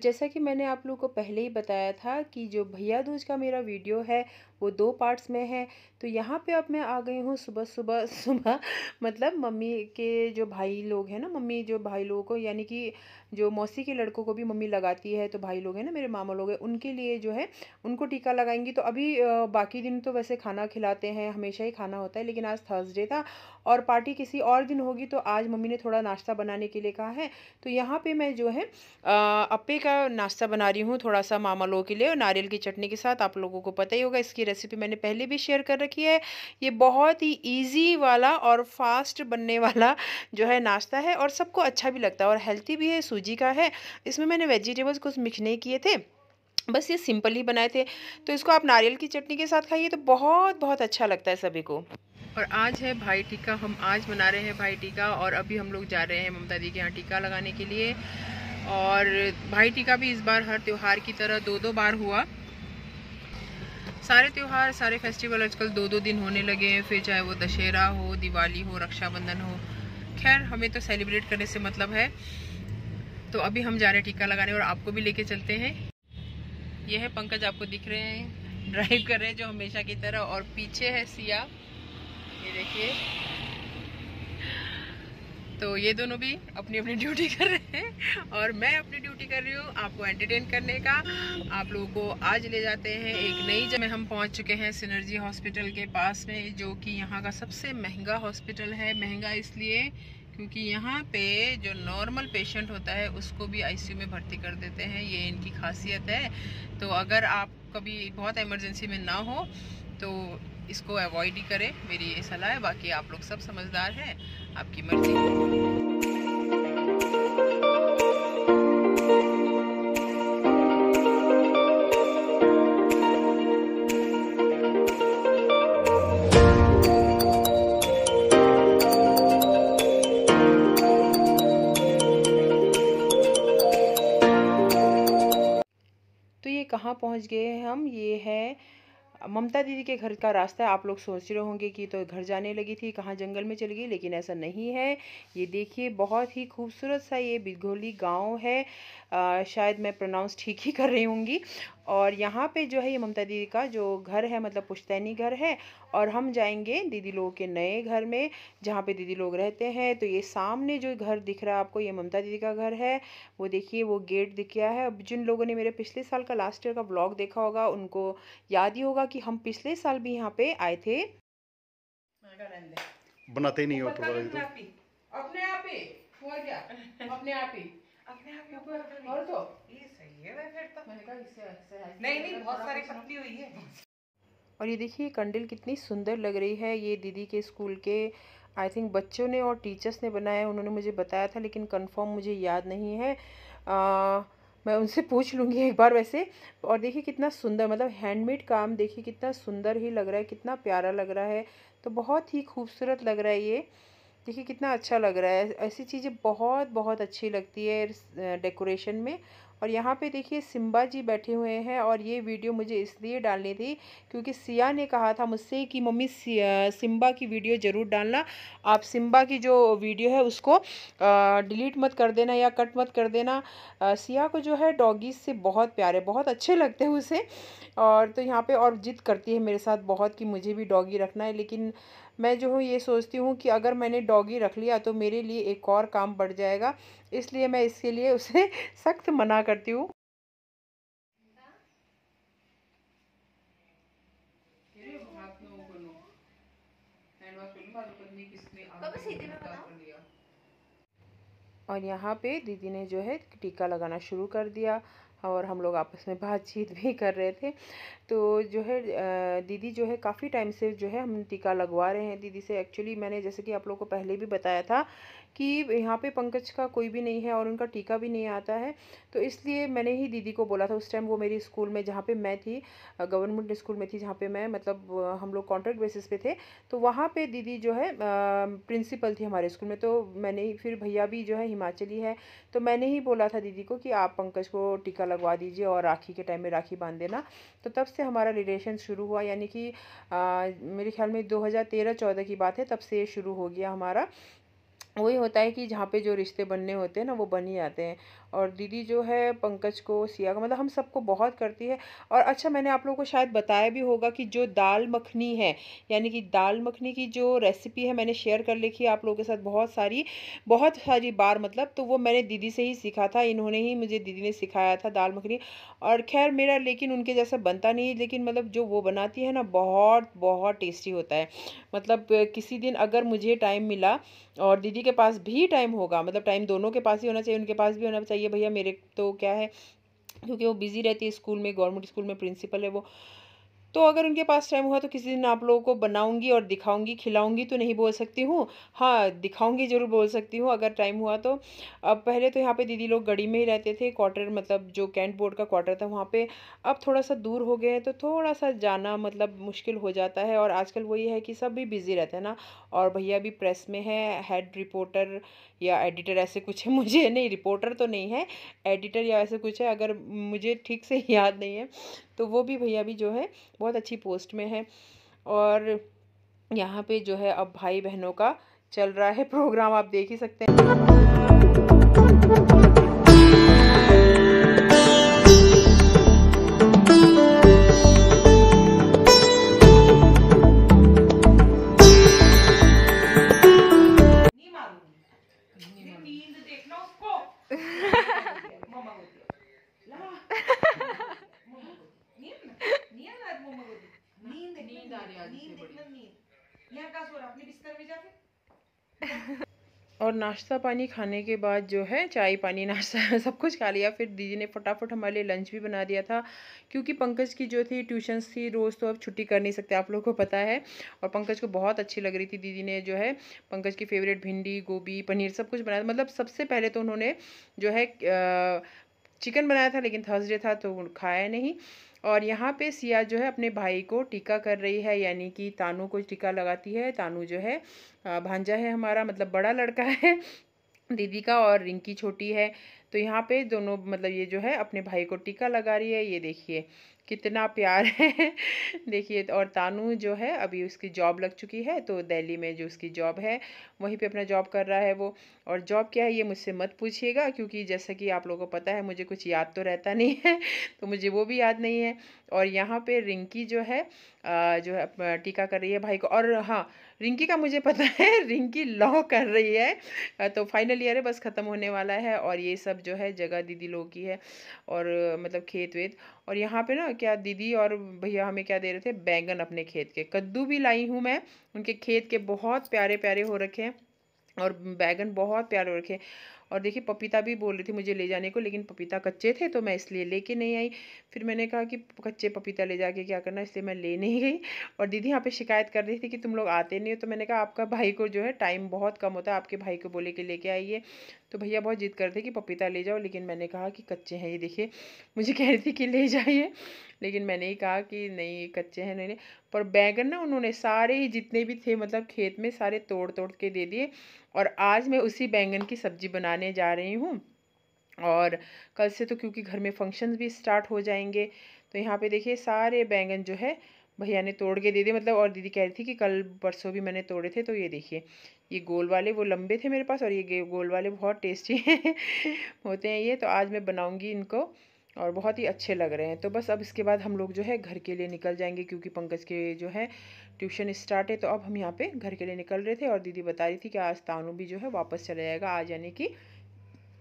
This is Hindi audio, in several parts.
जैसा कि मैंने आप लोगों को पहले ही बताया था कि जो भैया दूज का मेरा वीडियो है वो 2 पार्ट्स में है। तो यहाँ पे अब मैं आ गई हूँ सुबह-सुबह सुबह मतलब मम्मी के जो भाई लोग हैं ना, मम्मी जो भाई लोगों को यानी कि जो मौसी के लड़कों को भी मम्मी लगाती है, तो भाई लोग हैं ना मेरे मामा लोग हैं, उनके लिए जो है उनको टीका लगाएँगी। तो अभी बाकी दिन तो वैसे खाना खिलाते हैं, हमेशा ही खाना होता है, लेकिन आज थर्सडे था और पार्टी किसी और दिन होगी, तो आज मम्मी ने थोड़ा नाश्ता बनाने के लिए कहा है। तो यहाँ पे मैं जो है अप्पे का नाश्ता बना रही हूँ थोड़ा-सा मामा लोगों के लिए और नारियल की चटनी के साथ। आप लोगों को पता ही होगा, इसकी रेसिपी मैंने पहले भी शेयर कर रखी है। ये बहुत ही ईज़ी वाला और फ़ास्ट बनने वाला जो है नाश्ता है और सबको अच्छा भी लगता है और हेल्दी भी है, सूजी का है। इसमें मैंने वेजिटेबल्स कुछ मिक्स नहीं किए थे, बस ये सिंपल ही बनाए थे। तो इसको आप नारियल की चटनी के साथ खाइए तो बहुत-बहुत अच्छा लगता है सभी को। और आज है भाई टीका, हम आज मना रहे हैं भाई टीका और अभी हम लोग जा रहे हैं ममता दी के यहाँ टीका लगाने के लिए। और भाई टीका भी इस बार हर त्योहार की तरह 2-2 बार हुआ। सारे त्योहार, सारे फेस्टिवल आजकल 2-2 दिन होने लगे हैं, फिर चाहे वो दशहरा हो, दिवाली हो, रक्षाबंधन हो। खैर हमें तो सेलिब्रेट करने से मतलब है। तो अभी हम जा रहे हैं टीका लगाने और आपको भी लेके चलते हैं। ये है पंकज, आपको दिख रहे हैं, ड्राइव कर रहे हैं जो हमेशा की तरह, और पीछे है सिया, ये देखिए। तो ये दोनों भी अपनी अपनी ड्यूटी कर रहे हैं और मैं अपनी ड्यूटी कर रही हूँ आपको एंटरटेन करने का। आप लोगों को आज ले जाते हैं एक नई जगह में। हम पहुँच चुके हैं सिनर्जी हॉस्पिटल के पास में, जो कि यहाँ का सबसे महंगा हॉस्पिटल है। महंगा इसलिए क्योंकि यहाँ पे जो नॉर्मल पेशेंट होता है उसको भी आईसीयू में भर्ती कर देते हैं, ये इनकी खासियत है। तो अगर आप कभी बहुत इमरजेंसी में ना हो तो इसको अवॉइड ही करें, मेरी ये सलाह है। बाकी आप लोग सब समझदार हैं, आपकी मर्जी। तो ये कहाँ पहुँच गए हैं हम, ये है ममता दीदी के घर का रास्ता है। आप लोग सोच रहे होंगे कि तो घर जाने लगी थी, कहाँ जंगल में चली गई, लेकिन ऐसा नहीं है। ये देखिए बहुत ही खूबसूरत सा ये बिघोली गांव है। शायद मैं प्रोनाउंस ठीक ही कर रही होंगी। और यहाँ पे जो है ये ममता दीदी का जो घर है, मतलब पुश्तैनी घर है। और हम जाएंगे दीदी लोगों के नए घर में, जहाँ पे दीदी लोग रहते हैं। तो ये सामने जो घर दिख रहा है आपको, ये ममता दीदी का घर है। वो देखिए वो गेट दिख गया है। अब जिन लोगों ने मेरे पिछले साल का लास्ट ईयर का व्लॉग देखा होगा उनको याद ही होगा कि हम पिछले साल भी यहाँ पे आए थे। बनाते ही नहीं हो तो अपने आप ही हुआ क्या? अपने आप ही ऊपर और तो ये सही है। फिर तो मैंने कहा इससे नहीं बहुत सारी पतली हुई है। और ये देखिए कंडील कितनी सुंदर लग रही है। ये दीदी के स्कूल के आई थिंक बच्चों ने और टीचर्स ने बनाया, उन्होंने मुझे बताया था, लेकिन कंफर्म मुझे याद नहीं है। मैं उनसे पूछ लूँगी एक बार वैसे। और देखिए कितना सुंदर, मतलब हैंडमेड काम, देखिए कितना सुंदर ही लग रहा है, कितना प्यारा लग रहा है। तो बहुत ही खूबसूरत लग रहा है ये। देखिए कितना अच्छा लग रहा है। ऐसी चीज़ें बहुत बहुत अच्छी लगती है डेकोरेशन में। और यहाँ पे देखिए सिम्बा जी बैठे हुए हैं। और ये वीडियो मुझे इसलिए डालनी थी क्योंकि सिया ने कहा था मुझसे कि मम्मी सिम्बा की वीडियो ज़रूर डालना। आप सिम्बा की जो वीडियो है उसको डिलीट मत कर देना या कट मत कर देना। सिया को जो है डॉगीज़ से बहुत प्यार है, बहुत अच्छे लगते हैं उसे। और तो यहाँ पे और जिद करती है मेरे साथ बहुत कि मुझे भी डॉगी रखना है। लेकिन मैं जो हूँ ये सोचती हूँ कि अगर मैंने डॉगी रख लिया तो मेरे लिए एक और काम बढ़ जाएगा, इसलिए मैं इसके लिए उसे सख्त मना करती हूँ। और यहाँ पे दीदी ने जो है टीका लगाना शुरू कर दिया और हम लोग आपस में बातचीत भी कर रहे थे। तो जो है दीदी जो है काफ़ी टाइम से जो है हम टीका लगवा रहे हैं दीदी से। एक्चुअली मैंने जैसे कि आप लोगों को पहले भी बताया था कि यहाँ पे पंकज का कोई भी नहीं है और उनका टीका भी नहीं आता है। तो इसलिए मैंने ही दीदी को बोला था उस टाइम, वो मेरी स्कूल में जहाँ पे मैं थी, गवर्नमेंट स्कूल में थी जहाँ पे मैं, मतलब हम लोग कॉन्ट्रैक्ट बेसिस पे थे। तो वहाँ पे दीदी जो है प्रिंसिपल थी हमारे स्कूल में। तो मैंने ही, फिर भैया भी जो है हिमाचली है, तो मैंने ही बोला था दीदी को कि आप पंकज को टीका लगवा दीजिए और राखी के टाइम में राखी बांध देना। तो तब से हमारा रिलेशन शुरू हुआ, यानी कि मेरे ख्याल में 2013-14 की बात है, तब से ये शुरू हो गया हमारा। वही होता है कि जहाँ पे जो रिश्ते बनने होते हैं ना वो बन ही जाते हैं। और दीदी जो है पंकज को, सिया को, मतलब हम सबको बहुत करती है। और अच्छा, मैंने आप लोगों को शायद बताया भी होगा कि जो दाल मखनी है, यानी कि दाल मखनी की जो रेसिपी है मैंने शेयर कर लिखी है आप लोगों के साथ बहुत सारी बार, मतलब तो वो मैंने दीदी से ही सीखा था। इन्होंने ही मुझे, दीदी ने सिखाया था दाल मखनी। और खैर मेरा लेकिन उनके जैसा बनता नहीं, लेकिन मतलब जो वो बनाती है ना बहुत बहुत टेस्टी होता है। मतलब किसी दिन अगर मुझे टाइम मिला और दीदी के पास भी टाइम होगा, मतलब टाइम दोनों के पास ही होना चाहिए, उनके पास भी होना चाहिए भैया, मेरे तो क्या है, क्योंकि वो बिज़ी रहती है स्कूल में, गवर्नमेंट स्कूल में प्रिंसिपल है वो। तो अगर उनके पास टाइम हुआ तो किसी दिन आप लोगों को बनाऊंगी और दिखाऊंगी। खिलाऊंगी तो नहीं बोल सकती हूँ, हाँ दिखाऊंगी ज़रूर बोल सकती हूँ अगर टाइम हुआ तो। अब पहले तो यहाँ पे दीदी लोग गढ़ी में ही रहते थे, क्वार्टर, मतलब जो कैंट बोर्ड का क्वार्टर था वहाँ पे। अब थोड़ा सा दूर हो गए हैं तो थोड़ा सा जाना मतलब मुश्किल हो जाता है। और आजकल वही है कि सब भी बिज़ी रहते हैं ना। और भैया भी प्रेस में है, हेड रिपोर्टर या एडिटर ऐसे कुछ है, मुझे नहीं, रिपोर्टर तो नहीं है, एडिटर या ऐसे कुछ है, अगर मुझे ठीक से याद नहीं है। तो वो भी भैया भी जो है बहुत अच्छी पोस्ट में है। और यहाँ पे जो है अब भाई बहनों का चल रहा है प्रोग्राम, आप देख ही सकते हैं। नहीं मारूंगी, नींद देखना उसको। मम्मा को दिया, ला, मम्मा को दिया। नींद आ रही मम्मा को दी। नींद आ रही है, नींद देखना, नींद यहाँ का सो रहा, अपने बिस्तर में जाके। और नाश्ता पानी खाने के बाद जो है चाय पानी नाश्ता सब कुछ खा लिया। फिर दीदी ने फटाफट हमारे लिए लंच भी बना दिया था, क्योंकि पंकज की जो थी ट्यूशन्स थी, रोज़ तो अब छुट्टी कर नहीं सकते, आप लोगों को पता है। और पंकज को बहुत अच्छी लग रही थी, दीदी ने जो है पंकज की फेवरेट भिंडी, गोभी, पनीर सब कुछ बनाया। मतलब सबसे पहले तो उन्होंने जो है चिकन बनाया था, लेकिन थर्सडे था तो खाया नहीं। और यहाँ पे सिया जो है अपने भाई को टीका कर रही है, यानी कि तानू को टीका लगाती है। तानू जो है भांजा है हमारा, मतलब बड़ा लड़का है दीदी का, और रिंकी छोटी है। तो यहाँ पे दोनों, मतलब ये जो है अपने भाई को टीका लगा रही है, ये देखिए कितना प्यार है। देखिए, और तानू जो है अभी उसकी जॉब लग चुकी है, तो दिल्ली में जो उसकी जॉब है वहीं पे अपना जॉब कर रहा है वो। और जॉब क्या है ये मुझसे मत पूछिएगा, क्योंकि जैसा कि आप लोगों को पता है मुझे कुछ याद तो रहता नहीं है, तो मुझे वो भी याद नहीं है। और यहाँ पे रिंकी जो है टीका कर रही है भाई को। और हाँ, रिंकी का मुझे पता है, रिंकी लॉ कर रही है, तो फाइनल ईयर है, बस ख़त्म होने वाला है। और ये सब जो है जगह दीदी लोग की है, और मतलब खेत वेत। और यहाँ पे ना क्या दीदी और भैया हमें क्या दे रहे थे, बैंगन, अपने खेत के। कद्दू भी लाई हूँ मैं, उनके खेत के, बहुत प्यारे प्यारे हो रखे हैं। और बैगन बहुत प्यारे हो रखे। और देखिए पपीता भी बोल रही थी मुझे ले जाने को, लेकिन पपीता कच्चे थे तो मैं इसलिए लेके नहीं आई। फिर मैंने कहा कि कच्चे पपीता ले जाके क्या करना, इसलिए मैं ले नहीं गई। और दीदी यहाँ पे शिकायत कर रही थी कि तुम लोग आते नहीं हो, तो मैंने कहा आपका भाई को जो है टाइम बहुत कम होता है, आपके भाई को बोले कि लेके आइए। तो भैया बहुत जिद करते थे कि पपीता ले जाओ, लेकिन मैंने कहा कि कच्चे हैं, ये देखिए मुझे कह रही थी कि ले जाइए, लेकिन मैंने ही कहा कि नहीं कच्चे हैं, नहीं। पर बैगन ना उन्होंने सारे ही जितने भी थे मतलब खेत में, सारे तोड़ तोड़ के दे दिए। और आज मैं उसी बैंगन की सब्ज़ी बनाने जा रही हूँ। और कल से तो क्योंकि घर में फंक्शंस भी स्टार्ट हो जाएंगे, तो यहाँ पे देखिए सारे बैंगन जो है भैया ने तोड़ के दे दिए, मतलब। और दीदी कह रही थी कि कल परसों भी मैंने तोड़े थे, तो ये देखिए ये गोल वाले वो लंबे थे मेरे पास, और ये गोल वाले बहुत टेस्टी होते हैं ये। तो आज मैं बनाऊँगी इनको, और बहुत ही अच्छे लग रहे हैं। तो बस अब इसके बाद हम लोग जो है घर के लिए निकल जाएंगे, क्योंकि पंकज के जो है ट्यूशन स्टार्ट है। तो अब हम यहाँ पे घर के लिए निकल रहे थे, और दीदी बता रही थी कि आज तानू भी जो है वापस चला जाएगा आज, यानी कि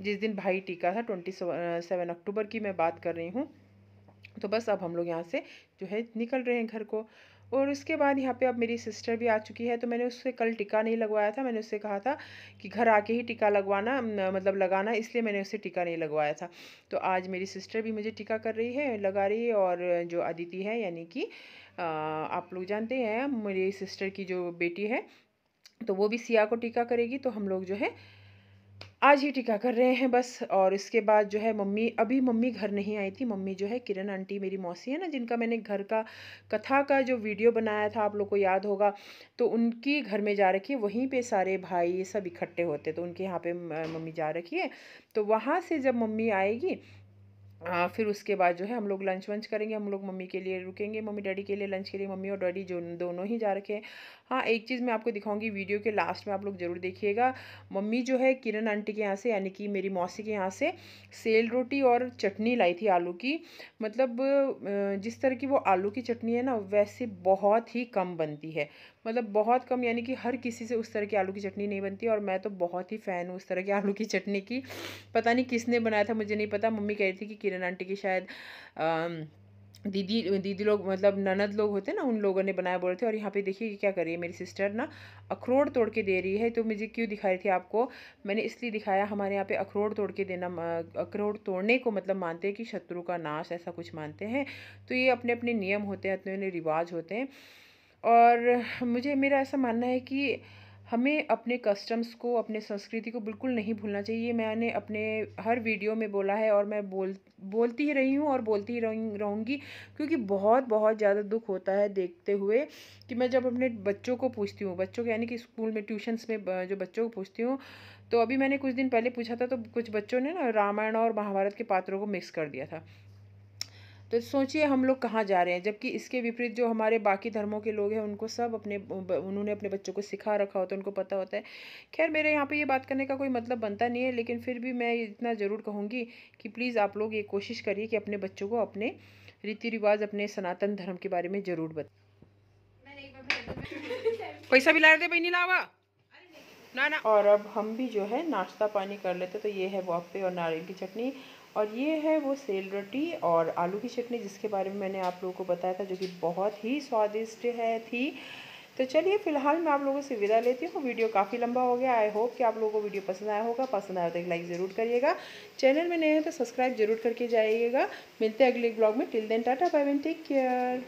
जिस दिन भाई टीका था 27 अक्टूबर की मैं बात कर रही हूँ। तो बस अब हम लोग यहाँ से जो है निकल रहे हैं घर को। और उसके बाद यहाँ पे अब मेरी सिस्टर भी आ चुकी है, तो मैंने उससे कल टीका नहीं लगवाया था। मैंने उससे कहा था कि घर आके ही टीका लगवाना, मतलब लगाना, इसलिए मैंने उससे टीका नहीं लगवाया था। तो आज मेरी सिस्टर भी मुझे टीका कर रही है, लगा रही है। और जो अदिति है, यानी कि आप लोग जानते हैं मेरी सिस्टर की जो बेटी है, तो वो भी सिया को टीका करेगी। तो हम लोग जो है आज ही टीका कर रहे हैं बस। और इसके बाद जो है मम्मी घर नहीं आई थी। मम्मी जो है किरण आंटी, मेरी मौसी है ना, जिनका मैंने घर का कथा का जो वीडियो बनाया था आप लोग को याद होगा, तो उनकी घर में जा रखी है। वहीं पे सारे भाई सब इकट्ठे होते, तो उनके यहाँ पे मम्मी जा रखी है। तो वहाँ से जब मम्मी आएगी, फिर उसके बाद जो है हम लोग लंच वंच करेंगे। हम लोग मम्मी के लिए रुकेंगे, मम्मी डैडी के लिए लंच के लिए। मम्मी और डैडी जो दोनों ही जा रखे हैं। हाँ, एक चीज़ मैं आपको दिखाऊँगी वीडियो के लास्ट में, आप लोग ज़रूर देखिएगा। मम्मी जो है किरण आंटी के यहाँ से, यानी कि मेरी मौसी के यहाँ से सेल रोटी और चटनी लाई थी आलू की। मतलब जिस तरह की वो आलू की चटनी है ना, वैसे बहुत ही कम बनती है। मतलब बहुत कम, यानी कि हर किसी से उस तरह की आलू की चटनी नहीं बनती, और मैं तो बहुत ही फ़ैन हूँ उस तरह की आलू की चटनी की। पता नहीं किसने बनाया था, मुझे नहीं पता। मम्मी कह रही थी कि किरण आंटी की शायद दीदी दीदी लोग, मतलब ननद लोग होते हैं ना, उन लोगों ने बनाया बोल रहे थे। और यहाँ पे देखिए कि क्या कर रही है मेरी सिस्टर ना, अखरोट तोड़ के दे रही है। तो मुझे क्यों दिखा रही थी आपको, मैंने इसलिए दिखाया, हमारे यहाँ पे अखरोट तोड़ के देना, अखरोट तोड़ने को मतलब मानते हैं कि शत्रु का नाश, ऐसा कुछ मानते हैं। तो ये अपने अपने नियम होते हैं, अपने अपने रिवाज होते हैं। और मुझे, मेरा ऐसा मानना है कि हमें अपने कस्टम्स को, अपने संस्कृति को बिल्कुल नहीं भूलना चाहिए। मैंने अपने हर वीडियो में बोला है, और मैं बोलती ही रही हूँ और बोलती ही रहूँगी, क्योंकि बहुत बहुत ज़्यादा दुख होता है देखते हुए कि मैं जब अपने बच्चों को पूछती हूँ, बच्चों के यानी कि स्कूल में ट्यूशन्स में जो बच्चों को पूछती हूँ, तो अभी मैंने कुछ दिन पहले पूछा था, तो कुछ बच्चों ने ना रामायण और महाभारत के पात्रों को मिक्स कर दिया था। तो सोचिए हम लोग कहाँ जा रहे हैं, जबकि इसके विपरीत जो हमारे बाकी धर्मों के लोग हैं, उनको सब उन्होंने अपने बच्चों को सिखा रखा होता है, उनको पता होता है। खैर, मेरे यहाँ पे ये बात करने का कोई मतलब बनता नहीं है, लेकिन फिर भी मैं इतना ज़रूर कहूँगी कि प्लीज़ आप लोग ये कोशिश करिए कि अपने बच्चों को अपने रीति रिवाज, अपने सनातन धर्म के बारे में ज़रूर बताएं। पैसा भी ला दे बहनी लावा ना ना। और अब हम भी जो है नाश्ता पानी कर लेते। तो ये है वो अप्पे और नारियल की चटनी, और ये है वो सेल रोटी और आलू की चटनी, जिसके बारे में मैंने आप लोगों को बताया था, जो कि बहुत ही स्वादिष्ट थी। तो चलिए, फिलहाल मैं आप लोगों से विदा लेती हूँ। वीडियो काफ़ी लंबा हो गया। आई होप कि आप लोगों को वीडियो पसंद आया होगा। पसंद आया तो एक लाइक ज़रूर करिएगा। चैनल में नए हैं तो सब्सक्राइब जरूर करके जाइएगा। मिलते हैं अगले ब्लॉग में। Till then tata bye bye, take care.